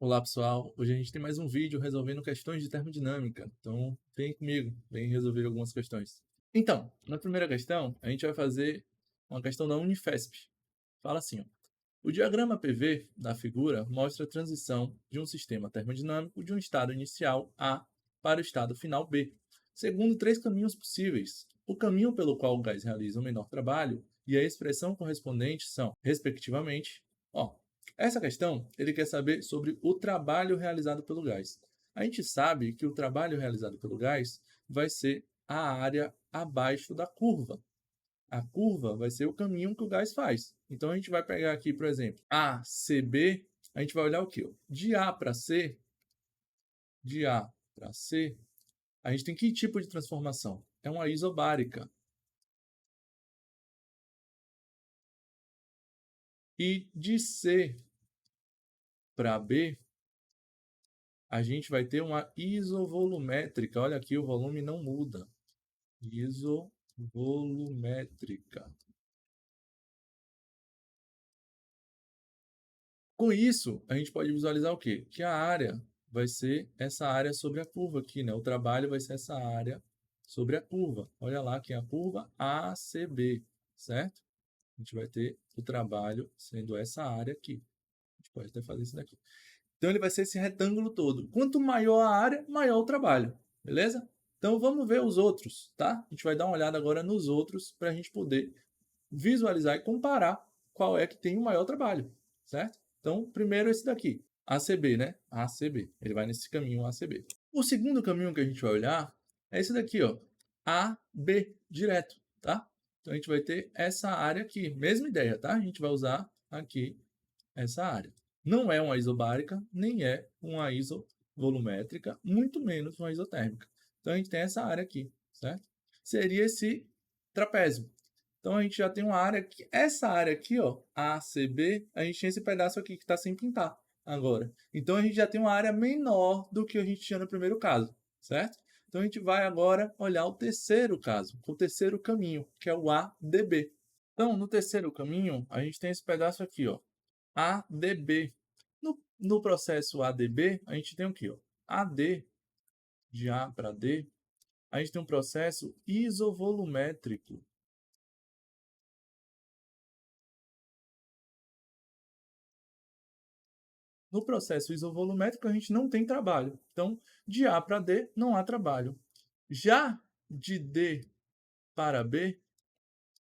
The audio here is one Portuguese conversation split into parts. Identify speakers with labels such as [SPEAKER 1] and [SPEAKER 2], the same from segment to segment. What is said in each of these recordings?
[SPEAKER 1] Olá pessoal, hoje a gente tem mais um vídeo resolvendo questões de termodinâmica, então vem comigo, vem resolver algumas questões. Então, na primeira questão, a gente vai fazer uma questão da Unifesp. Fala assim, ó, o diagrama PV da figura mostra a transição de um sistema termodinâmico de um estado inicial A para o estado final B, segundo três caminhos possíveis. O caminho pelo qual o gás realiza o menor trabalho e a expressão correspondente são, respectivamente, ó, essa questão ele quer saber sobre o trabalho realizado pelo gás. A gente sabe que o trabalho realizado pelo gás vai ser a área abaixo da curva. A curva vai ser o caminho que o gás faz. Então a gente vai pegar aqui, por exemplo, A, C, B, a gente vai olhar o quê? De A para C, de A para C, a gente tem que tipo de transformação? É uma isobárica. E de C para B, a gente vai ter uma isovolumétrica. Olha aqui, o volume não muda. Isovolumétrica. Com isso, a gente pode visualizar o quê? Que a área vai ser essa área sobre a curva aqui, né? O trabalho vai ser essa área sobre a curva. Olha lá que é a curva ACB, certo? A gente vai ter o trabalho sendo essa área aqui. A gente pode até fazer isso daqui. Então, ele vai ser esse retângulo todo. Quanto maior a área, maior o trabalho. Beleza? Então, vamos ver os outros, tá? A gente vai dar uma olhada agora nos outros para a gente poder visualizar e comparar qual é que tem o maior trabalho, certo? Então, primeiro esse daqui, ACB, né? ACB. Ele vai nesse caminho ACB. O segundo caminho que a gente vai olhar é esse daqui, ó. AB direto, tá? Então, a gente vai ter essa área aqui. Mesma ideia, tá? A gente vai usar aqui essa área. Não é uma isobárica, nem é uma isovolumétrica, muito menos uma isotérmica. Então, a gente tem essa área aqui, certo? Seria esse trapézio. Então, a gente já tem uma área que essa área aqui, ó, ACB, a gente tinha esse pedaço aqui que está sem pintar agora. Então, a gente já tem uma área menor do que a gente tinha no primeiro caso, certo? Então, a gente vai agora olhar o terceiro caso, o terceiro caminho, que é o ADB. Então, no terceiro caminho, a gente tem esse pedaço aqui, ó, ADB. No processo ADB, a gente tem o quê? Ó? AD, de A para D, a gente tem um processo isovolumétrico. No processo isovolumétrico, a gente não tem trabalho. Então, de A para D, não há trabalho. Já de D para B,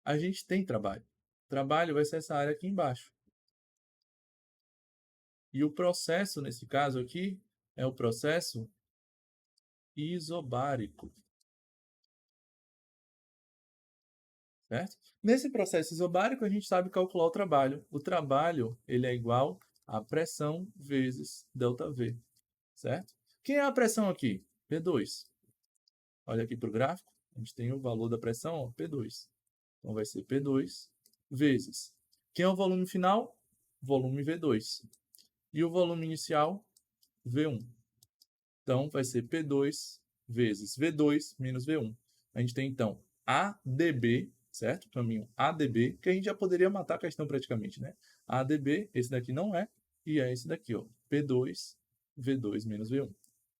[SPEAKER 1] a gente tem trabalho. Trabalho vai ser essa área aqui embaixo. E o processo, nesse caso aqui, é o processo isobárico. Certo? Nesse processo isobárico, a gente sabe calcular o trabalho. O trabalho ele é igual a pressão vezes ΔV. Certo? Quem é a pressão aqui? P2. Olha aqui para o gráfico. A gente tem o valor da pressão, ó, P2. Então, vai ser P2 vezes. Quem é o volume final? Volume V2. E o volume inicial? V1. Então, vai ser P2 vezes V2 menos V1. A gente tem, então, AdB, certo? Caminho AdB, que a gente já poderia matar a questão praticamente, né? AdB, esse daqui não é, e é esse daqui, ó. P2, V2 menos V1.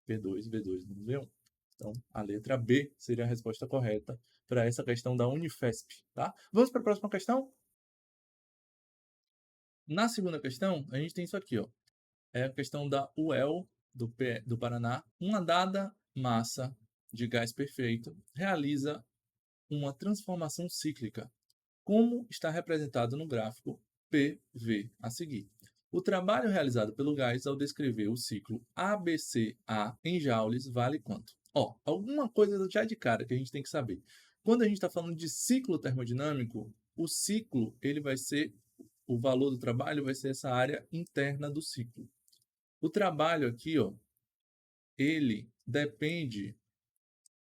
[SPEAKER 1] P2, V2 menos V1. Então, a letra B seria a resposta correta para essa questão da Unifesp, tá? Vamos para a próxima questão? Na segunda questão, a gente tem isso aqui, ó. É a questão da UEL do Paraná. Uma dada massa de gás perfeito realiza uma transformação cíclica, como está representado no gráfico PV a seguir. O trabalho realizado pelo gás ao descrever o ciclo ABCA em joules vale quanto? Ó, alguma coisa já de cara que a gente tem que saber. Quando a gente está falando de ciclo termodinâmico, o ciclo ele vai ser o valor do trabalho vai ser essa área interna do ciclo. O trabalho aqui, ó, ele depende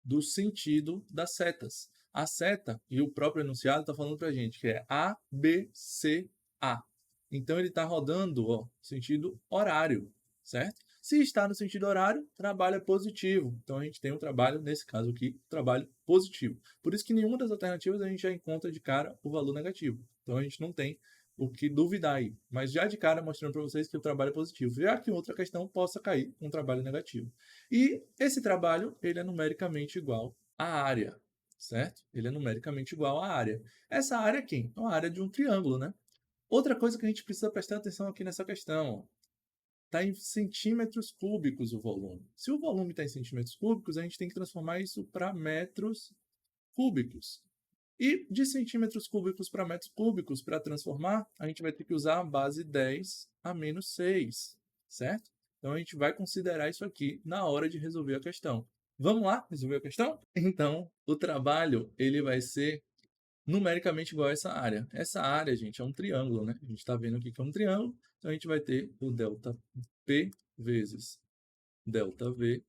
[SPEAKER 1] do sentido das setas. A seta e o próprio enunciado está falando para a gente que é A, B, C, A. Então ele está rodando, ó, sentido horário, certo? Se está no sentido horário, trabalho é positivo. Então a gente tem um trabalho, nesse caso aqui, trabalho positivo. Por isso que nenhuma das alternativas a gente já encontra de cara o valor negativo. Então a gente não tem o que duvidar aí. Mas já de cara mostrando para vocês que o trabalho é positivo, já que outra questão possa cair um trabalho negativo. E esse trabalho, ele é numericamente igual à área, certo? Ele é numericamente igual à área. Essa área é quem? É a área de um triângulo, né? Outra coisa que a gente precisa prestar atenção aqui nessa questão, está em centímetros cúbicos o volume. Se o volume está em centímetros cúbicos, a gente tem que transformar isso para metros cúbicos. E de centímetros cúbicos para metros cúbicos, para transformar, a gente vai ter que usar a base 10 a menos 6, certo? Então, a gente vai considerar isso aqui na hora de resolver a questão. Vamos lá resolver a questão? Então, o trabalho ele vai ser numericamente igual a essa área. Essa área, gente, é um triângulo, né? A gente está vendo aqui que é um triângulo, então a gente vai ter o delta P vezes delta V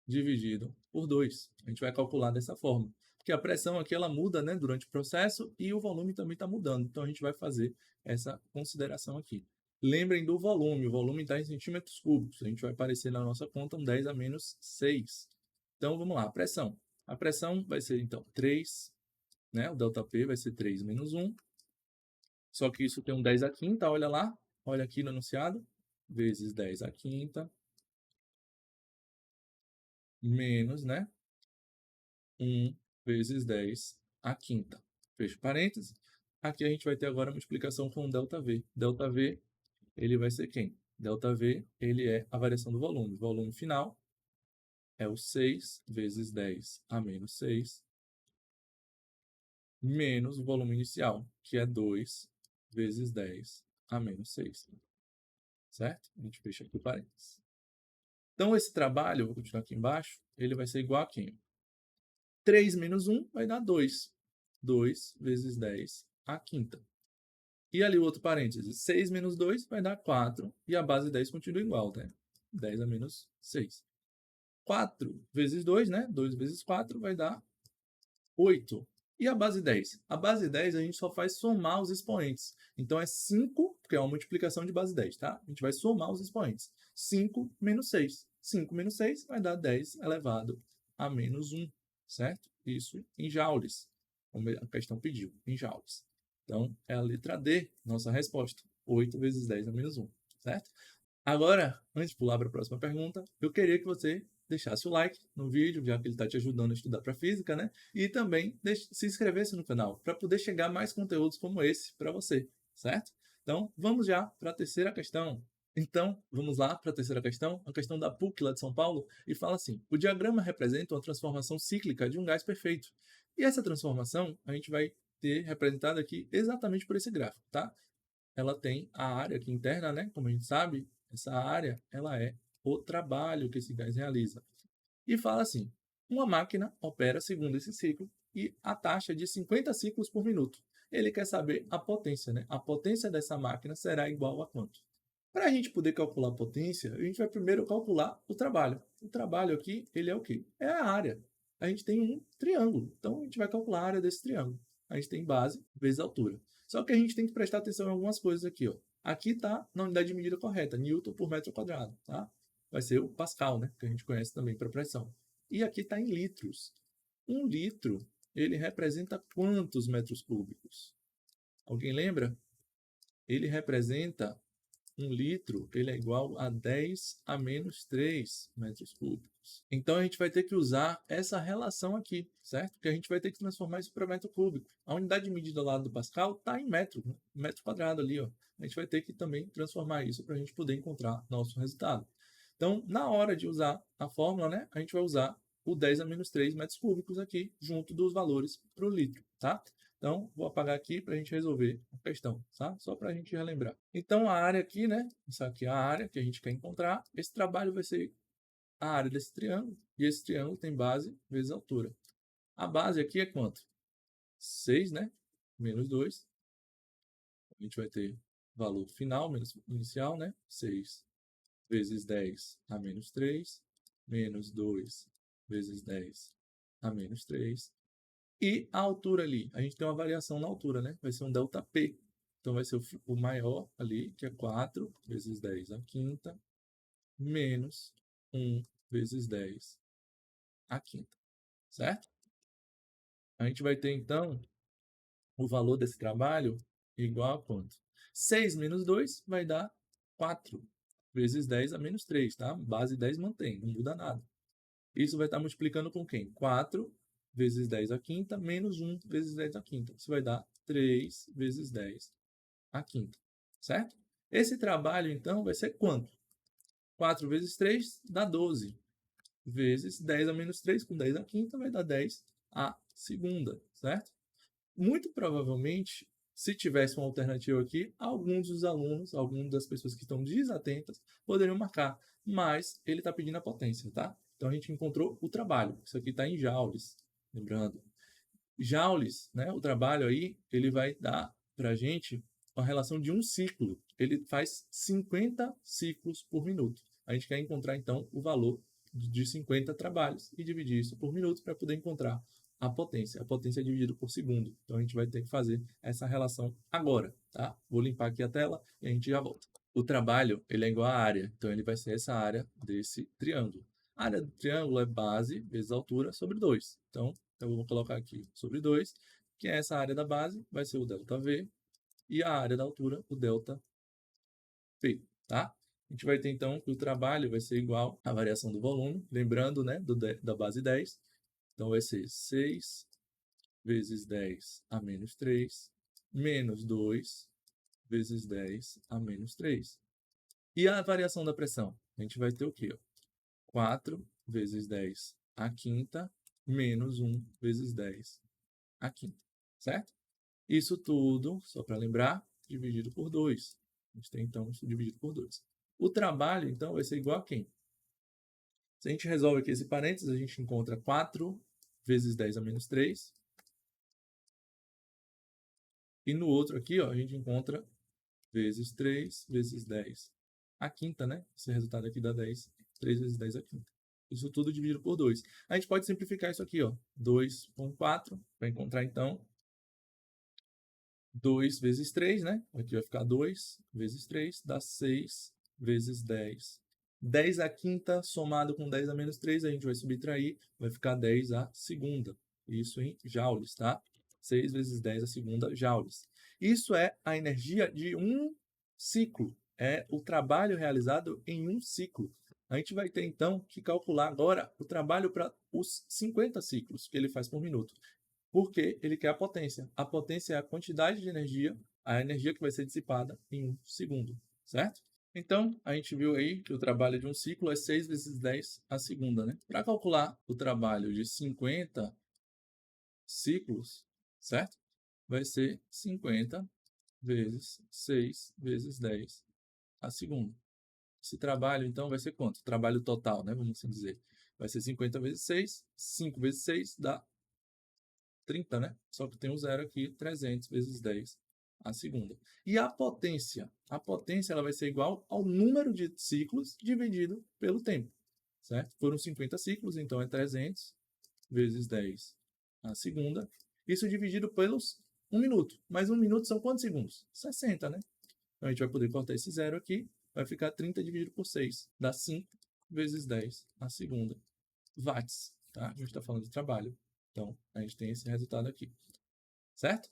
[SPEAKER 1] dividido por 2. A gente vai calcular dessa forma. Porque a pressão aqui ela muda, né, durante o processo e o volume também está mudando. Então a gente vai fazer essa consideração aqui. Lembrem do volume. O volume está em centímetros cúbicos. A gente vai aparecer na nossa conta um 10 a menos 6. Então vamos lá, a pressão. A pressão vai ser então 3, né? O ΔP vai ser 3 menos 1. Só que isso tem um 10 à quinta, olha lá. Olha aqui no enunciado. Vezes 10 à quinta. Menos, né? 1 vezes 10 à quinta. Fecha parênteses. Aqui a gente vai ter agora uma multiplicação com ΔV. ΔV, ele vai ser quem? ΔV, ele é a variação do volume. O volume final é o 6 vezes 10 a menos 6, menos o volume inicial, que é 2 vezes 10 a menos 6. Certo? A gente fecha aqui o parênteses. Então, esse trabalho, vou continuar aqui embaixo, ele vai ser igual a quem? 3 menos 1 vai dar 2. 2 vezes 10 à quinta. E ali o outro parênteses, 6 menos 2 vai dar 4. E a base 10 continua igual, né? 10 a menos 6. 4 vezes 2, né? 2 vezes 4 vai dar 8. E a base 10? A base 10 a gente só faz somar os expoentes. Então é 5, porque é uma multiplicação de base 10, tá? A gente vai somar os expoentes. 5 menos 6. 5 menos 6 vai dar 10 elevado a menos 1, certo? Isso em joules, como a questão pediu, em joules. Então é a letra D, nossa resposta. 8 vezes 10 a menos 1, certo? Agora, antes de pular para a próxima pergunta, eu queria que você deixasse o like no vídeo, já que ele está te ajudando a estudar para física, né? E também se inscrevesse no canal, para poder chegar mais conteúdos como esse para você, certo? Então, vamos já para a terceira questão. Então, vamos lá para a terceira questão, a questão da PUC lá de São Paulo, e fala assim: o diagrama representa uma transformação cíclica de um gás perfeito. E essa transformação a gente vai ter representada aqui exatamente por esse gráfico, tá? Ela tem a área aqui interna, né? Como a gente sabe, essa área ela é o trabalho que esse gás realiza. E fala assim: uma máquina opera segundo esse ciclo e a taxa de 50 ciclos por minuto. Ele quer saber a potência, né? A potência dessa máquina será igual a quanto? Para a gente poder calcular a potência, a gente vai primeiro calcular o trabalho. O trabalho aqui, ele é o quê? É a área. A gente tem um triângulo, então a gente vai calcular a área desse triângulo. A gente tem base vezes altura. Só que a gente tem que prestar atenção em algumas coisas aqui, ó. Aqui está na unidade de medida correta, Newton por metro quadrado, tá? Vai ser o Pascal, né? Que a gente conhece também para pressão. E aqui está em litros. Um litro, ele representa quantos metros cúbicos? Alguém lembra? Ele representa 1 litro ele é igual a 10 a menos 3 metros cúbicos. Então, a gente vai ter que usar essa relação aqui, certo? Porque a gente vai ter que transformar isso para metro cúbico. A unidade de medida lá do Pascal está em metro, né? Metro quadrado ali, ó. A gente vai ter que também transformar isso para a gente poder encontrar nosso resultado. Então, na hora de usar a fórmula, né, a gente vai usar o 10 a menos 3 metros cúbicos aqui, junto dos valores para o litro, tá? Então, vou apagar aqui para a gente resolver a questão, tá? Só para a gente relembrar. Então, a área aqui, né? Isso aqui é a área que a gente quer encontrar. Esse trabalho vai ser a área desse triângulo. E esse triângulo tem base vezes altura. A base aqui é quanto? 6, né? Menos 2. A gente vai ter valor final menos inicial, né? 6 vezes 10 a menos 3. Menos 2 vezes 10 a menos 3. E a altura ali, a gente tem uma variação na altura, né? Vai ser um ΔP. Então, vai ser o maior ali, que é 4 vezes 10 à quinta, menos 1 vezes 10 à quinta, certo? A gente vai ter, então, o valor desse trabalho igual a quanto? 6 menos 2 vai dar 4 vezes 10 a menos 3, tá? Base 10 mantém, não muda nada. Isso vai estar multiplicando com quem? 4 vezes 10 à quinta menos 1 vezes 10 à quinta. Isso vai dar 3 vezes 10 à quinta, certo? Esse trabalho, então, vai ser quanto? 4 vezes 3 dá 12. Vezes 10 a menos 3, com 10 à quinta, vai dar 10 à segunda, certo? Muito provavelmente, se tivesse uma alternativa aqui, alguns dos alunos, algumas das pessoas que estão desatentas, poderiam marcar, mas ele está pedindo a potência, tá? Então, a gente encontrou o trabalho. Isso aqui está em joules, lembrando. Joules, né? O trabalho aí, ele vai dar para a gente a relação de um ciclo. Ele faz 50 ciclos por minuto. A gente quer encontrar, então, o valor de 50 trabalhos e dividir isso por minuto para poder encontrar a potência. A potência é dividida por segundo. Então, a gente vai ter que fazer essa relação agora, tá? Vou limpar aqui a tela e a gente já volta. O trabalho, ele é igual à área. Então, ele vai ser essa área desse triângulo. A área do triângulo é base vezes altura sobre 2. Então, eu vou colocar aqui sobre 2, que é essa área da base, vai ser o ΔV, e a área da altura, o ΔP, tá? A gente vai ter, então, que o trabalho vai ser igual à variação do volume, lembrando, né, da base 10. Então, vai ser 6 vezes 10 a menos 3, menos 2 vezes 10 a menos 3. E a variação da pressão? A gente vai ter o quê? 4 vezes 10 à quinta, menos 1 vezes 10 à quinta, certo? Isso tudo, só para lembrar, dividido por 2. A gente tem, então, isso dividido por 2. O trabalho, então, vai ser igual a quem? Se a gente resolve aqui esse parênteses, a gente encontra 4 vezes 10 a menos 3. E no outro aqui, ó, a gente encontra vezes 3 vezes 10 à quinta, né? Esse resultado aqui dá 10. 3 vezes 10 à quinta. Isso tudo dividido por 2. A gente pode simplificar isso aqui, ó. 2,4 vai encontrar, então, 2 vezes 3, né? Aqui vai ficar 2 vezes 3, dá 6 vezes 10. 10 à quinta somado com 10 a menos 3, a gente vai subtrair, vai ficar 10 à segunda. Isso em joules, tá? 6 vezes 10 à segunda joules. Isso é a energia de um ciclo. É o trabalho realizado em um ciclo. A gente vai ter, então, que calcular agora o trabalho para os 50 ciclos que ele faz por minuto. Porque ele quer a potência. A potência é a quantidade de energia, a energia que vai ser dissipada em um segundo, certo? Então, a gente viu aí que o trabalho de um ciclo é 6 vezes 10 a segunda, né? Para calcular o trabalho de 50 ciclos, certo? Vai ser 50 vezes 6 vezes 10 a segunda. Esse trabalho, então, vai ser quanto? O trabalho total, né? Vamos assim dizer. Vai ser 50 vezes 6, 5 vezes 6 dá 30, né? Só que tem um zero aqui, 300 vezes 10 a segunda. E a potência? A potência ela vai ser igual ao número de ciclos dividido pelo tempo, certo? Foram 50 ciclos, então é 300 vezes 10 a segunda. Isso dividido pelos 1 minuto. Mas 1 minuto são quantos segundos? 60, né? Então a gente vai poder cortar esse zero aqui, vai ficar 30 dividido por 6, dá 5 vezes 10 a segunda watts, tá? A gente está falando de trabalho. Então, a gente tem esse resultado aqui, certo?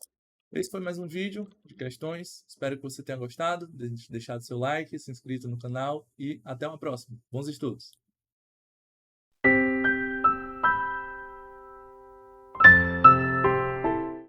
[SPEAKER 1] Esse foi mais um vídeo de questões. Espero que você tenha gostado, deixado seu like, se inscrito no canal e até uma próxima. Bons estudos!